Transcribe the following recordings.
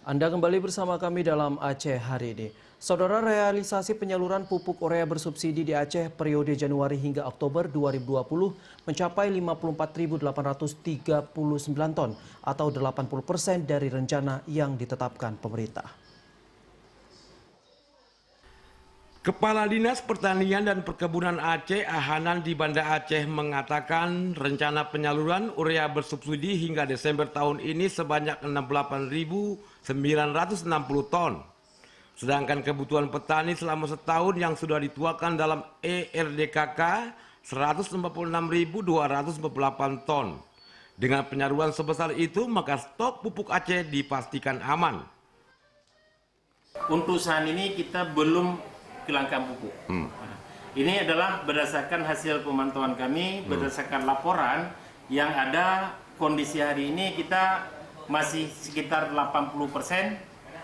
Anda kembali bersama kami dalam Aceh hari ini. Saudara, realisasi penyaluran pupuk urea bersubsidi di Aceh periode Januari hingga Oktober 2020 mencapai 54.839 ton atau 80% dari rencana yang ditetapkan pemerintah. Kepala Dinas Pertanian dan Perkebunan Aceh, Ahanan di Banda Aceh mengatakan rencana penyaluran urea bersubsidi hingga Desember tahun ini sebanyak 68.960 ton. Sedangkan kebutuhan petani selama setahun yang sudah dituangkan dalam ERDKK 146.248 ton. Dengan penyaluran sebesar itu, maka stok pupuk Aceh dipastikan aman. Untuk saat ini kita belum kelangkaan pupuk. Ini adalah berdasarkan hasil pemantauan kami, berdasarkan laporan yang ada kondisi hari ini kita masih sekitar 80%,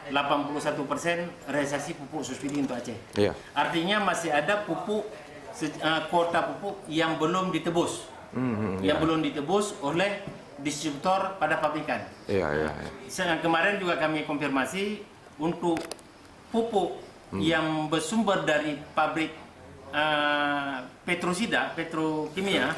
81% realisasi pupuk subsidi untuk Aceh. Iya. Artinya masih ada pupuk, kuota pupuk yang belum ditebus. Yang belum ditebus oleh distributor pada pabrikan. Iya. Kemarin juga kami konfirmasi untuk pupuk yang bersumber dari pabrik petrokimia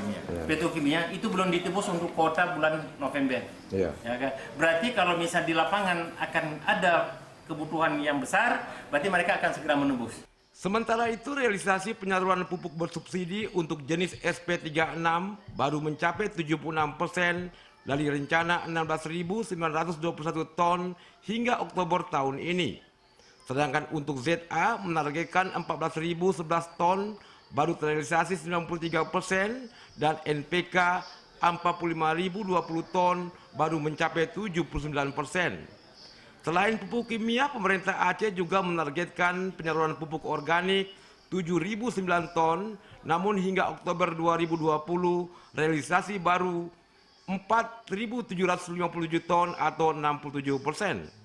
itu belum ditebus untuk kuota bulan November. Iya. Ya kan? Berarti kalau misal di lapangan akan ada kebutuhan yang besar, berarti mereka akan segera menebus. Sementara itu, realisasi penyaluran pupuk bersubsidi untuk jenis SP36 baru mencapai 76% dari rencana 16.921 ton hingga Oktober tahun ini. Sedangkan untuk ZA menargetkan 14.011 ton, baru terrealisasi 93%, dan NPK 45.020 ton, baru mencapai 79%. Selain pupuk kimia, pemerintah Aceh juga menargetkan penyaluran pupuk organik 7.009 ton, namun hingga Oktober 2020 realisasi baru 4.757 ton atau 67%.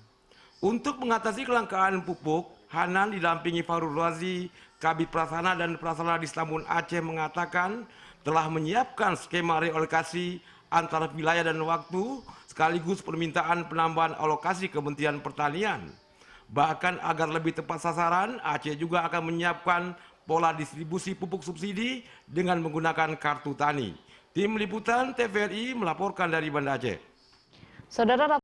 Untuk mengatasi kelangkaan pupuk, Hanan didampingi Farul Razi, Kabid Prasarana dan Prasarana di Stambun Aceh mengatakan telah menyiapkan skema realokasi antara wilayah dan waktu sekaligus permintaan penambahan alokasi Kementerian Pertanian. Bahkan agar lebih tepat sasaran, Aceh juga akan menyiapkan pola distribusi pupuk subsidi dengan menggunakan kartu tani. Tim Liputan TVRI melaporkan dari Banda Aceh. Saudara,